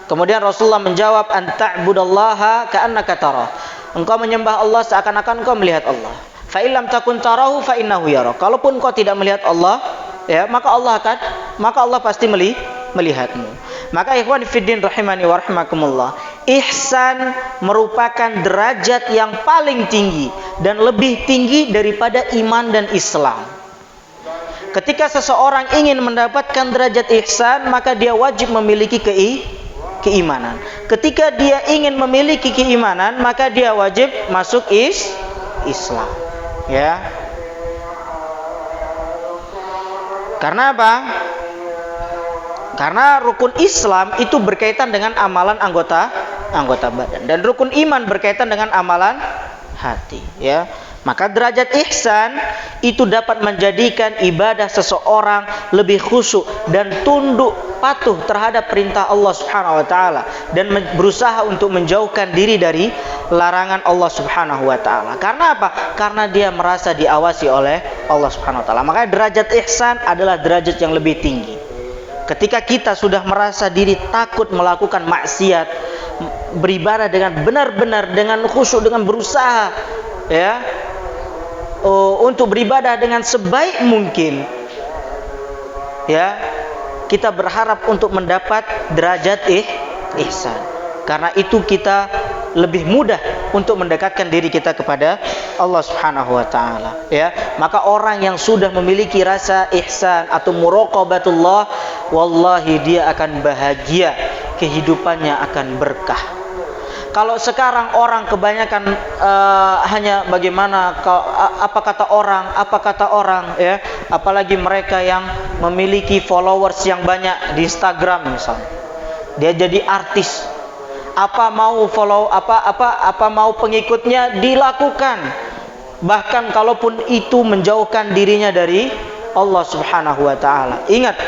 Kemudian Rasulullah menjawab, an ta'budallaha ka'annaka tarah. Engkau menyembah Allah seakan-akan engkau melihat Allah. Fa illam takun tarahu fa innahu yara. Kalaupun engkau tidak melihat Allah, ya, maka Allah pasti melihatmu. Maka ikhwan fiddin rahimani wa rahimakumullah, ihsan merupakan derajat yang paling tinggi dan lebih tinggi daripada iman dan Islam. Ketika seseorang ingin mendapatkan derajat ihsan, maka dia wajib memiliki keimanan. Ketika dia ingin memiliki keimanan, maka dia wajib masuk Islam. Ya. Karena apa? Karena rukun Islam itu berkaitan dengan amalan anggota badan, dan rukun iman berkaitan dengan amalan hati, ya. Maka derajat ihsan itu dapat menjadikan ibadah seseorang lebih khusyuk dan tunduk patuh terhadap perintah Allah Subhanahu wa taala, dan berusaha untuk menjauhkan diri dari larangan Allah Subhanahu wa taala. Karena apa? Karena dia merasa diawasi oleh Allah Subhanahu wa taala. Maka derajat ihsan adalah derajat yang lebih tinggi. Ketika kita sudah merasa diri takut melakukan maksiat, beribadah dengan benar-benar, dengan khusyuk, dengan berusaha, ya, untuk beribadah dengan sebaik mungkin, ya, kita berharap untuk mendapat derajat ihsan. Karena itu kita lebih mudah untuk mendekatkan diri kita kepada Allah Subhanahu wa taala, ya. Maka orang yang sudah memiliki rasa ihsan atau muraqabatullah, wallahi dia akan bahagia, kehidupannya akan berkah. Kalau sekarang orang kebanyakan hanya bagaimana apa kata orang, ya, apalagi mereka yang memiliki followers yang banyak di Instagram misalnya. Dia jadi artis. Apa mau pengikutnya dilakukan. Bahkan kalaupun itu menjauhkan dirinya dari Allah Subhanahu wa taala. Ingat,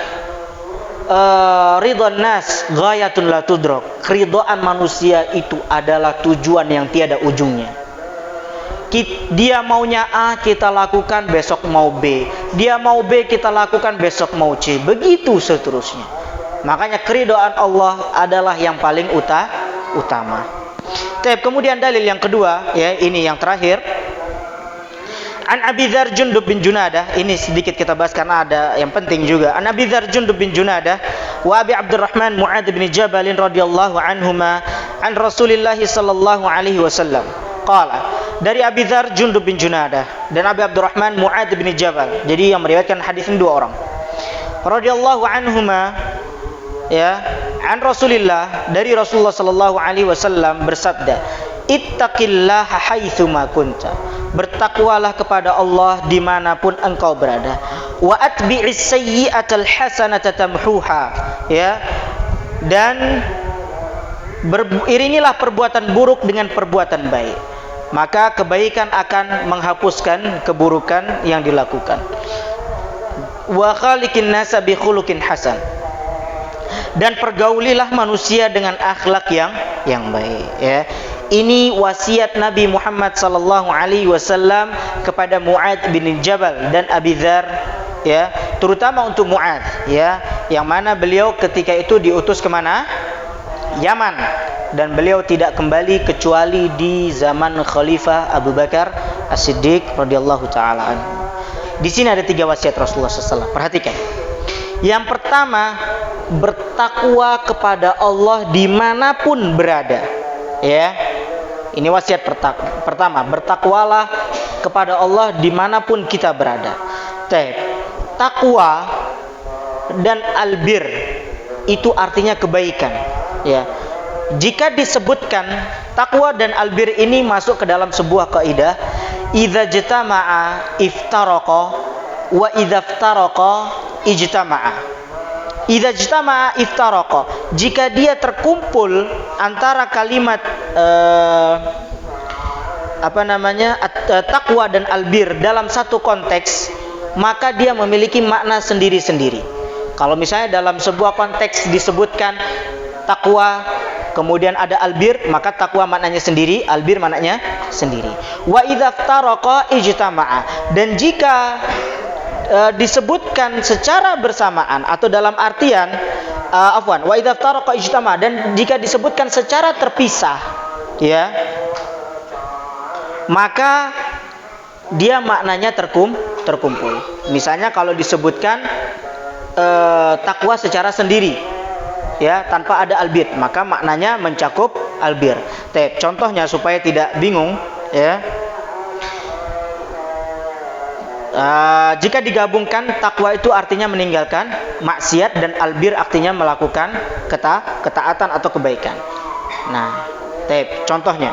ridwan nas ghayatun la tudrak. Keridhaan manusia itu adalah tujuan yang tiada ujungnya. Dia maunya A, kita lakukan, besok mau B. Dia mau B, kita lakukan, besok mau C. Begitu seterusnya. Makanya keridhaan Allah adalah yang paling utama. Kemudian dalil yang kedua, ya, ini yang terakhir. An Abi Dzar Jundub bin Junadah, ini sedikit kita bahas karena ada yang penting juga. An Abi Dzar Jundub bin Junadah wa Abi Abdurrahman Mu'adz bin Jabal radhiyallahu anhuma an Rasulillah sallallahu alaihi wasallam. Qala, dari Abi Dzar Jundub bin Junadah dan Abi Abdurrahman Mu'adz bin Jabal. Jadi yang meriwayatkan hadis ini dua orang. Radhiyallahu anhuma, ya, an Rasulillah, dari Rasulullah sallallahu alaihi wasallam bersabda, ittaqillaha haitsuma kunta. Bertakwalah kepada Allah dimanapun engkau berada. Wa atbi'is sayyi'atal hasanata tamhuha, ya, dan iringilah perbuatan buruk dengan perbuatan baik, maka kebaikan akan menghapuskan keburukan yang dilakukan. Wa khaliqin nasa bi khuluqin hasan, dan pergaulilah manusia dengan akhlak yang baik, ya. Ini wasiat Nabi Muhammad sallallahu alaihi wasallam kepada Mu'adz bin Jabal dan Abi Dzar, ya, terutama untuk Mu'adz, ya, yang mana beliau ketika itu diutus kemana? Yaman, dan beliau tidak kembali kecuali di zaman Khalifah Abu Bakar As-Siddiq radhiyallahu taala anhu. Di sini ada 3 wasiat Rasulullah SAW. Perhatikan. Yang pertama, bertakwa kepada Allah dimanapun berada, ya. Ini wasiat pertama, bertakwalah kepada Allah dimanapun kita berada. Takwa dan albir itu artinya kebaikan, ya. Jika disebutkan takwa dan albir ini masuk ke dalam sebuah kaidah, idza jtama'a iftaraqa wa idza iftaraqa ijtama'a. Idza jtama'a iftaraqa, jika dia terkumpul antara kalimat takwa dan albir dalam satu konteks, maka dia memiliki makna sendiri-sendiri. Kalau misalnya dalam sebuah konteks disebutkan takwa, kemudian ada albir, maka takwa maknanya sendiri, albir maknanya sendiri. Wa idza iftaraqa ijtama'a, dan jika disebutkan secara bersamaan atau dalam artian wa idza iftaraqa ijtama, dan jika disebutkan secara terpisah, ya, maka dia maknanya terkumpul. Misalnya kalau disebutkan takwa secara sendiri, ya, tanpa ada albir, maka maknanya mencakup albir. Contohnya supaya tidak bingung, ya. Jika digabungkan, takwa itu artinya meninggalkan maksiat dan albir artinya melakukan ketaatan atau kebaikan. Nah, contohnya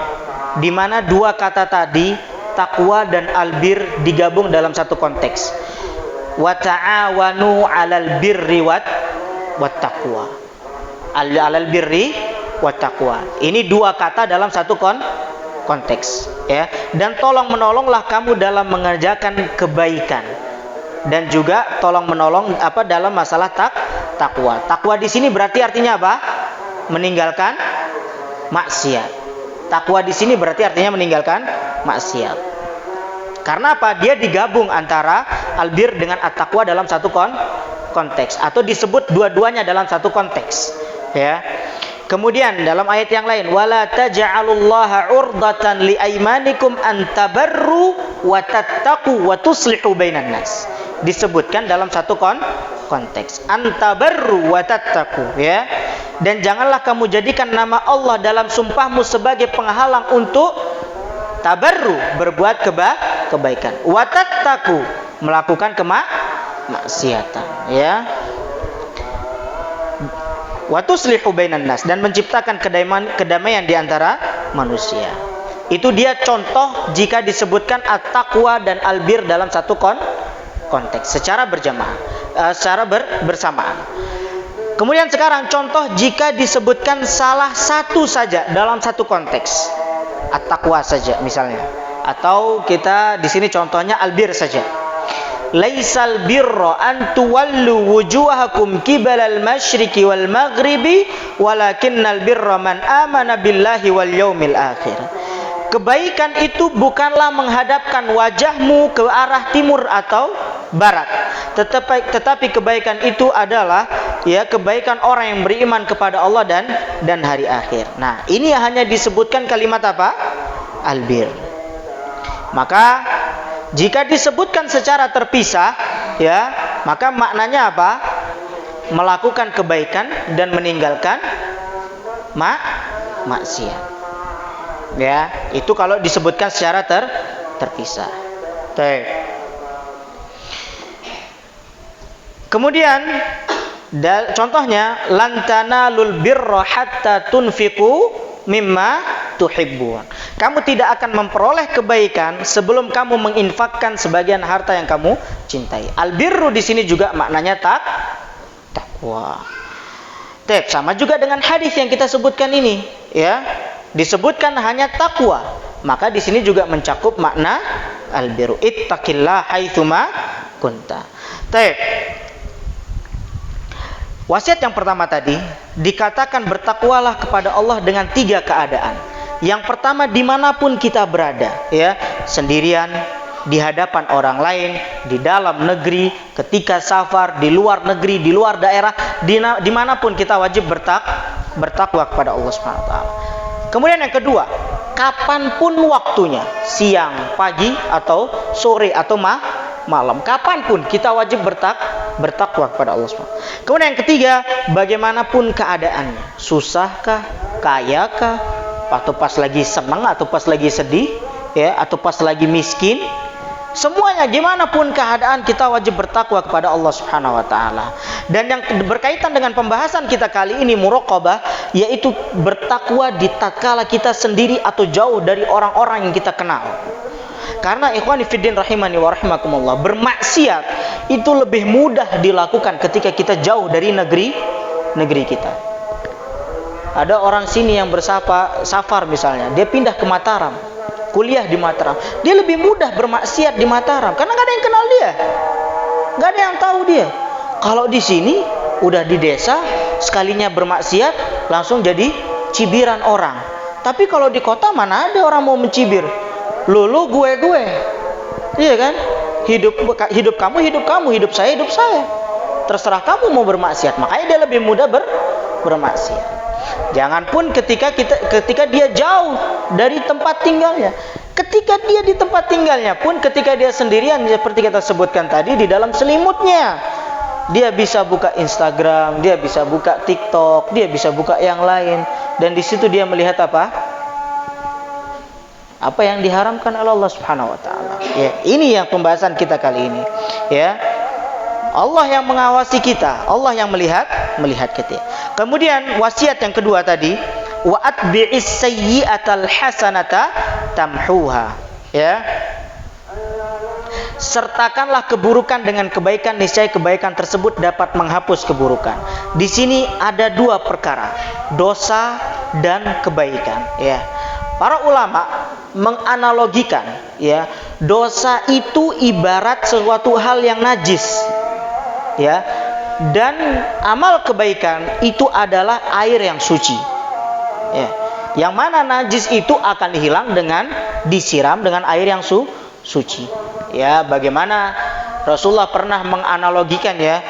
di mana dua kata tadi, takwa dan albir, digabung dalam satu konteks. Wa ta'awanu 'alal birri wat taqwa. Alal birri wat taqwa. Ini dua kata dalam satu konteks, ya. Dan tolong menolonglah kamu dalam mengerjakan kebaikan, dan juga tolong menolong dalam masalah takwa. Takwa di sini berarti artinya apa? Meninggalkan maksiat. Takwa di sini berarti artinya meninggalkan maksiat. Karena apa? Dia digabung antara albir dengan at-taqwa dalam satu konteks, atau disebut dua-duanya dalam satu konteks, ya. Kemudian dalam ayat yang lain, wala taj'alullaha 'urdatan liaymanikum an tabarru wa tattaqu wa tuslihu bainan nas. Disebutkan dalam satu konteks, an tabarru wa tattaqu, ya. Dan janganlah kamu jadikan nama Allah dalam sumpahmu sebagai penghalang untuk tabarru, berbuat kebaikan, wa tattaqu, melakukan kemaksiatan, ya. Wa tuslihu bainan nas, dan menciptakan kedamaian di antara manusia. Itu dia contoh jika disebutkan at-taqwa dan albir dalam satu konteks secara berjamaah, secara bersamaan. Kemudian sekarang contoh jika disebutkan salah satu saja dalam satu konteks, at-taqwa saja misalnya, atau kita di sini contohnya albir saja. Laisal birra an tuwallu wujuhakum qibalal masyriqi wal maghribi walakinnal birra man amana billahi wal yaumil akhir. Kebaikan itu bukanlah menghadapkan wajahmu ke arah timur atau barat, tetapi kebaikan itu adalah, ya, kebaikan orang yang beriman kepada Allah dan hari akhir. Nah, ini hanya disebutkan kalimat apa? Albir. Maka jika disebutkan secara terpisah, ya, maka maknanya apa? Melakukan kebaikan dan meninggalkan maksiat. Ya, itu kalau disebutkan secara terpisah. Kemudian contohnya, lantanalul birra hatta tunfiqu mimma tuhibbun. Kamu tidak akan memperoleh kebaikan sebelum kamu menginfakkan sebagian harta yang kamu cintai. Albirru di sini juga maknanya takwa. Sama juga dengan hadis yang kita sebutkan ini, ya. Disebutkan hanya takwa, maka di sini juga mencakup makna albirru. Ittaqillah haitsuma kunta. Wasiat yang pertama tadi dikatakan bertakwalah kepada Allah dengan 3 keadaan. Yang pertama, dimanapun kita berada, ya, sendirian, di hadapan orang lain, di dalam negeri, ketika safar, di luar negeri, di luar daerah, dimanapun kita wajib bertakwa kepada Allah Subhanahu Wa Taala. Kemudian yang kedua, kapanpun waktunya, siang, pagi, atau sore, atau malam, kapanpun kita wajib bertakwa kepada Allah SWT. Kemudian yang ketiga, bagaimanapun keadaannya, susahkah, kayakah, atau pas lagi senang, atau pas lagi sedih, ya, atau pas lagi miskin, semuanya gimana pun keadaan kita wajib bertakwa kepada Allah Subhanahu wa taala. Dan yang berkaitan dengan pembahasan kita kali ini, muraqabah, yaitu bertakwa di tatkala kita sendiri atau jauh dari orang-orang yang kita kenal. Karena ikhwani fiddin rahimani wa rahimakumullah, bermaksiat itu lebih mudah dilakukan ketika kita jauh dari negeri kita. Ada orang sini yang safar misalnya, dia pindah ke Mataram, kuliah di Mataram, dia lebih mudah bermaksiat di Mataram karena gak ada yang kenal dia, gak ada yang tahu dia. Kalau di sini udah di desa, sekalinya bermaksiat langsung jadi cibiran orang. Tapi kalau di kota mana ada orang mau mencibir, lu gue, iya kan? Hidup kamu, hidup saya, terserah kamu mau bermaksiat. Makanya dia lebih mudah bermaksiat. Jangan pun ketika dia jauh dari tempat tinggalnya. Ketika dia di tempat tinggalnya pun, ketika dia sendirian, seperti kita sebutkan tadi, di dalam selimutnya, dia bisa buka Instagram, dia bisa buka TikTok, dia bisa buka yang lain, dan di situ dia melihat apa? Apa yang diharamkan oleh Allah Subhanahu wa taala. Ya, ini yang pembahasan kita kali ini. Ya. Allah yang mengawasi kita, Allah yang melihat kita. Kemudian wasiat yang kedua tadi, wa atbi'is sayyi'atal hasanata tamhuha. Ya. Sertakanlah keburukan dengan kebaikan, niscaya kebaikan tersebut dapat menghapus keburukan. Di sini ada dua perkara, dosa dan kebaikan, ya. Para ulama menganalogikan, ya, dosa itu ibarat sesuatu hal yang najis, ya, dan amal kebaikan itu adalah air yang suci, ya. Yang mana najis itu akan hilang dengan disiram dengan air yang suci, ya. Bagaimana Rasulullah pernah menganalogikan, ya,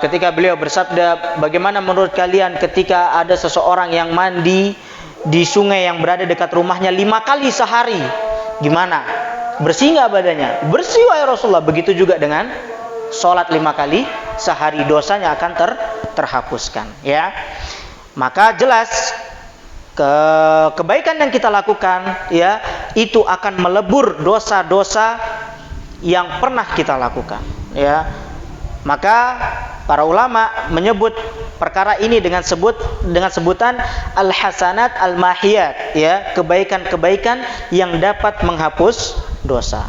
ketika beliau bersabda, bagaimana menurut kalian ketika ada seseorang yang mandi di sungai yang berada dekat rumahnya 5 kali sehari, gimana? Bersih nggak badannya? Bersih wahai Rasulullah. Begitu juga dengan sholat 5 kali sehari, dosanya akan terhapuskan, ya. Maka jelas kebaikan yang kita lakukan, ya, itu akan melebur dosa-dosa yang pernah kita lakukan, ya. Maka para ulama menyebut perkara ini dengan sebutan al-hasanat al-mahiyat, ya, kebaikan-kebaikan yang dapat menghapus dosa.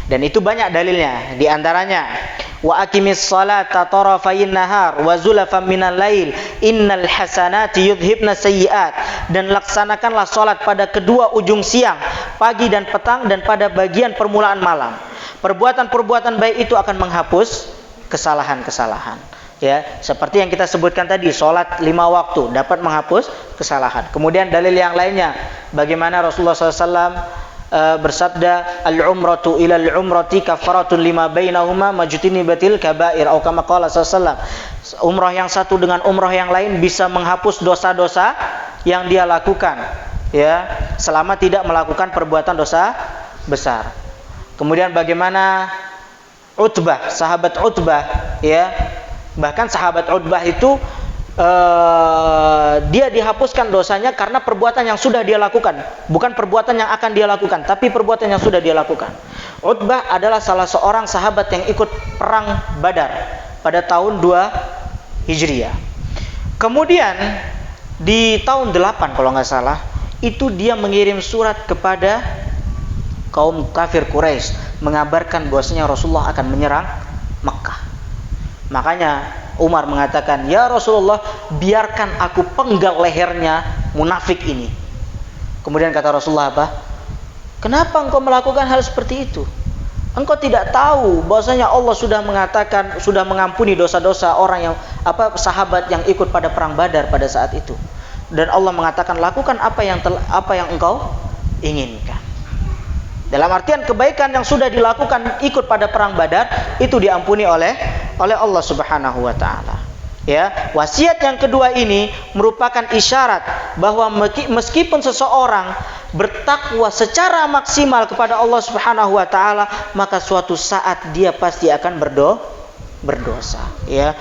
Dan itu banyak dalilnya. Di antaranya, wa aqimis salata tarafayn nahar wa zulafan minal lail innal hasanati yudhibna sayyi'at. Dan laksanakanlah salat pada kedua ujung siang, pagi dan petang, dan pada bagian permulaan malam. Perbuatan-perbuatan baik itu akan menghapus kesalahan-kesalahan, ya, seperti yang kita sebutkan tadi, sholat 5 waktu dapat menghapus kesalahan. Kemudian dalil yang lainnya, bagaimana Rasulullah SAW bersabda, al-umratu ilal umrati kafaratun lima bainahuma majtunibatil kabair, atau kama qala sallallahu. Umrah yang satu dengan umrah yang lain bisa menghapus dosa-dosa yang dia lakukan, ya, selama tidak melakukan perbuatan dosa besar. Kemudian bagaimana Utbah, sahabat Utbah, ya, bahkan sahabat Utbah itu dia dihapuskan dosanya karena perbuatan yang sudah dia lakukan, bukan perbuatan yang akan dia lakukan, tapi perbuatan yang sudah dia lakukan. Utbah adalah salah seorang sahabat yang ikut perang Badar pada tahun 2 Hijriah. Kemudian di tahun 8 kalau nggak salah, itu dia mengirim surat kepada kaum kafir Quraisy mengabarkan bahwasanya Rasulullah akan menyerang Mekah. Makanya Umar mengatakan, ya Rasulullah, biarkan aku penggal lehernya munafik ini. Kemudian kata Rasulullah apa? Kenapa engkau melakukan hal seperti itu? Engkau tidak tahu bahwasanya Allah sudah mengatakan, sudah mengampuni dosa-dosa orang yang sahabat yang ikut pada perang Badar pada saat itu. Dan Allah mengatakan, lakukan apa yang engkau inginkan. Dalam artian kebaikan yang sudah dilakukan ikut pada perang Badar itu diampuni oleh Allah Subhanahu wa taala. Ya, wasiat yang kedua ini merupakan isyarat bahwa meskipun seseorang bertakwa secara maksimal kepada Allah Subhanahu wa taala, maka suatu saat dia pasti akan berdosa, ya.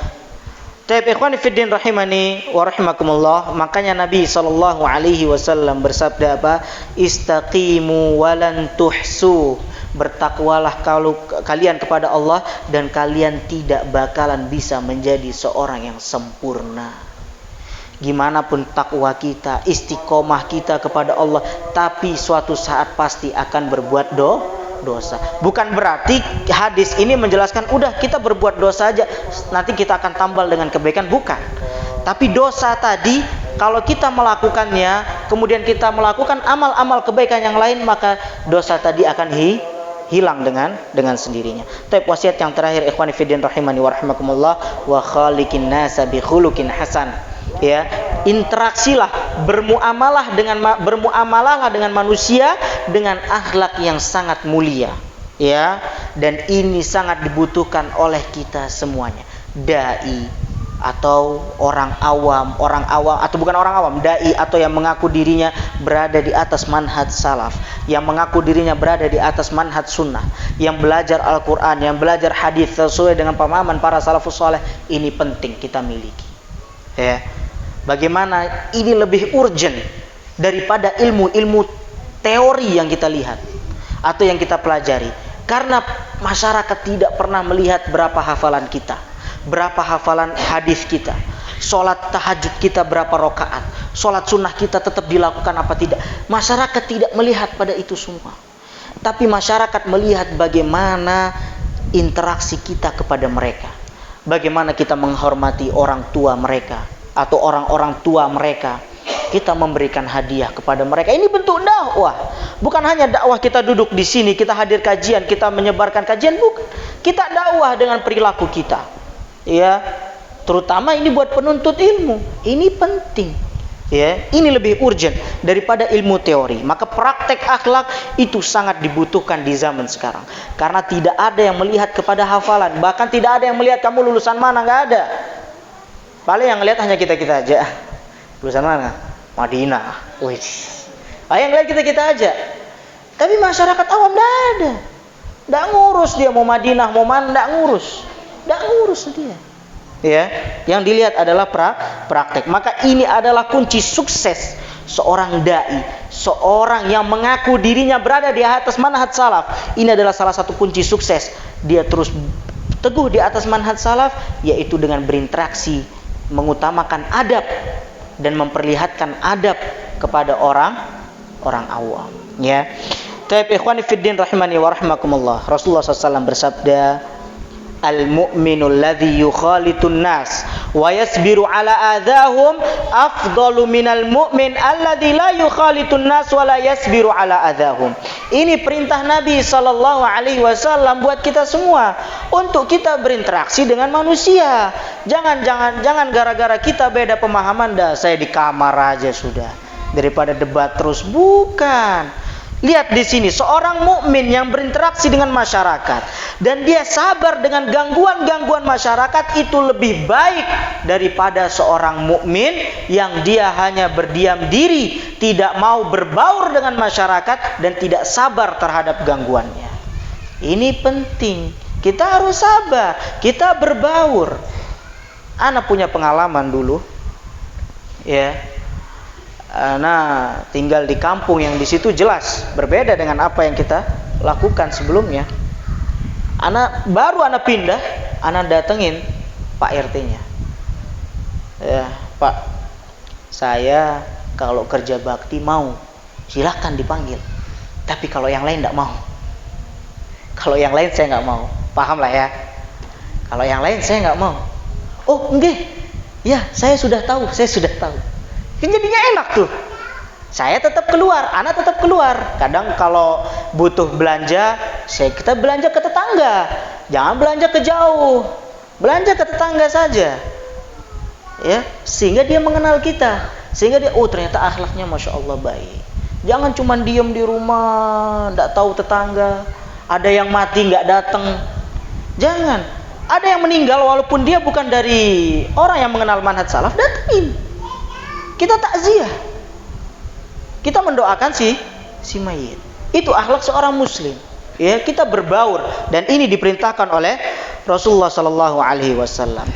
Taib ikhwani fiddin rahimani wa rahimakumullah. Makanya Nabi sallallahu alaihi wasallam bersabda apa? Istaqimu walan tuhsu. Bertakwalah kalau kalian kepada Allah dan kalian tidak bakalan bisa menjadi seorang yang sempurna. Gimana pun takwa kita, istiqomah kita kepada Allah, tapi suatu saat pasti akan berbuat dosa. Bukan berarti hadis ini menjelaskan udah kita berbuat dosa aja nanti kita akan tambal dengan kebaikan, bukan. Tapi dosa tadi kalau kita melakukannya kemudian kita melakukan amal-amal kebaikan yang lain, maka dosa tadi akan hilang dengan sendirinya. Tapi wasiat yang terakhir ikhwani fiddin rahimani wa rahimakumullah, wa khaliqin nasa bi khuluqin hasan. Ya, interaksilah, bermuamalah dengan manusia dengan akhlak yang sangat mulia, ya. Dan ini sangat dibutuhkan oleh kita semuanya. Dai atau orang awam atau bukan orang awam, dai atau yang mengaku dirinya berada di atas manhaj salaf, yang mengaku dirinya berada di atas manhaj sunnah, yang belajar Al-Quran, yang belajar hadis sesuai dengan pemahaman para salafus saleh, ini penting kita miliki. Ya, bagaimana ini lebih urgent daripada ilmu teori yang kita lihat atau yang kita pelajari, karena masyarakat tidak pernah melihat berapa hafalan kita, berapa hafalan hadis kita, sholat tahajud kita berapa rakaat, sholat sunnah kita tetap dilakukan apa tidak. Masyarakat tidak melihat pada itu semua, tapi masyarakat melihat bagaimana interaksi kita kepada mereka, bagaimana kita menghormati orang tua mereka atau orang-orang tua mereka, kita memberikan hadiah kepada mereka. Ini bentuk dakwah. Bukan hanya dakwah kita duduk di sini, kita hadir kajian, kita menyebarkan kajian, bukan. Kita dakwah dengan perilaku kita. Ya, terutama ini buat penuntut ilmu. Ini penting. Ya, ini lebih urgent daripada ilmu teori. Maka praktek akhlak itu sangat dibutuhkan di zaman sekarang. Karena tidak ada yang melihat kepada hafalan, bahkan tidak ada yang melihat kamu lulusan mana, nggak ada. Paling yang lihat hanya kita-kita aja. Lulusan mana? Madinah. Wih. Yang lihat kita-kita aja. Tapi masyarakat awam enggak ada. Enggak ngurus dia mau Madinah, mau mana, enggak ngurus. Enggak ngurus dia. Ya, yang dilihat adalah praktek. Maka ini adalah kunci sukses seorang dai, seorang yang mengaku dirinya berada di atas manhaj salaf. Ini adalah salah satu kunci sukses. Dia terus teguh di atas manhaj salaf, yaitu dengan berinteraksi, mengutamakan adab dan memperlihatkan adab kepada orang awam. Ya. Taib ikhwani fiddin rahimani wa rahmakumullah. Rasulullah SAW bersabda, al-mu'minul ladzi yukhalitun nas wa yasbiru ala adahum afdalu minal mu'min alladzi la yukhalitun nas wa la yasbiru ala adahum. Ini perintah Nabi sallallahu alaihi wasallam buat kita semua untuk kita berinteraksi dengan manusia. Jangan gara-gara kita beda pemahaman dah saya di kamar aja sudah, daripada debat terus. Bukan. Lihat di sini, seorang mukmin yang berinteraksi dengan masyarakat dan dia sabar dengan gangguan-gangguan masyarakat itu lebih baik daripada seorang mukmin yang dia hanya berdiam diri, tidak mau berbaur dengan masyarakat dan tidak sabar terhadap gangguannya. Ini penting. Kita harus sabar, kita berbaur. Ana punya pengalaman dulu. Ya. Nah, tinggal di kampung yang di situ jelas berbeda dengan apa yang kita lakukan sebelumnya. Baru pindah, datengin Pak RT-nya. Ya, Pak, saya kalau kerja bakti mau, silahkan dipanggil. Tapi kalau yang lain tidak mau. Kalau yang lain saya nggak mau. Paham lah ya. Kalau yang lain saya nggak mau. Oh, enggak. Ya, saya sudah tahu. Jadinya enak tuh. Saya tetap keluar, anak tetap keluar. Kadang kalau butuh belanja, kita belanja ke tetangga. Jangan belanja ke jauh. Belanja ke tetangga saja. Ya, sehingga dia mengenal kita. Sehingga dia, oh ternyata akhlaknya Masya Allah baik. Jangan cuma diem di rumah, enggak tahu tetangga. Ada yang mati enggak datang. Jangan. Ada yang meninggal walaupun dia bukan dari orang yang mengenal manhaj salaf, datengin. Kita takziah, kita mendoakan si mayit. Itu akhlak seorang muslim. Ya, kita berbaur dan ini diperintahkan oleh Rasulullah sallallahu alaihi wasallam.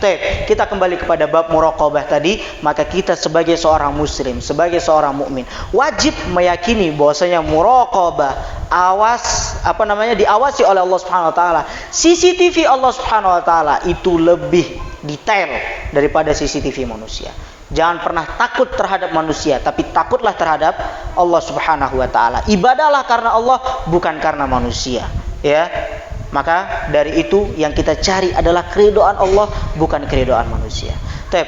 Kita kembali kepada bab muraqabah tadi, maka kita sebagai seorang muslim, sebagai seorang mukmin, wajib meyakini bahwasanya muraqabah, diawasi oleh Allah Subhanahu wa taala. CCTV Allah Subhanahu wa taala itu lebih detail daripada CCTV manusia. Jangan pernah takut terhadap manusia, tapi takutlah terhadap Allah Subhanahu wa taala. Ibadahlah karena Allah, bukan karena manusia. Ya. Maka dari itu yang kita cari adalah keridhaan Allah, bukan keridhaan manusia.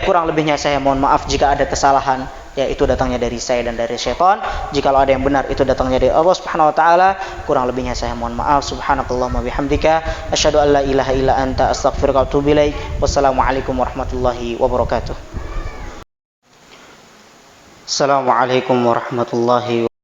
Kurang lebihnya saya mohon maaf jika ada kesalahan, ya itu datangnya dari saya dan dari syaitan. Jikalau ada yang benar itu datangnya dari Allah Subhanahu wa taala. Kurang lebihnya saya mohon maaf. Subhanakallahumma bihamdika asyhadu an la ilaha illa anta astaghfiruka wa atubu ilaik. Wassalamualaikum warahmatullahi wabarakatuh. Assalamualaikum warahmatullahi wabarakatuh.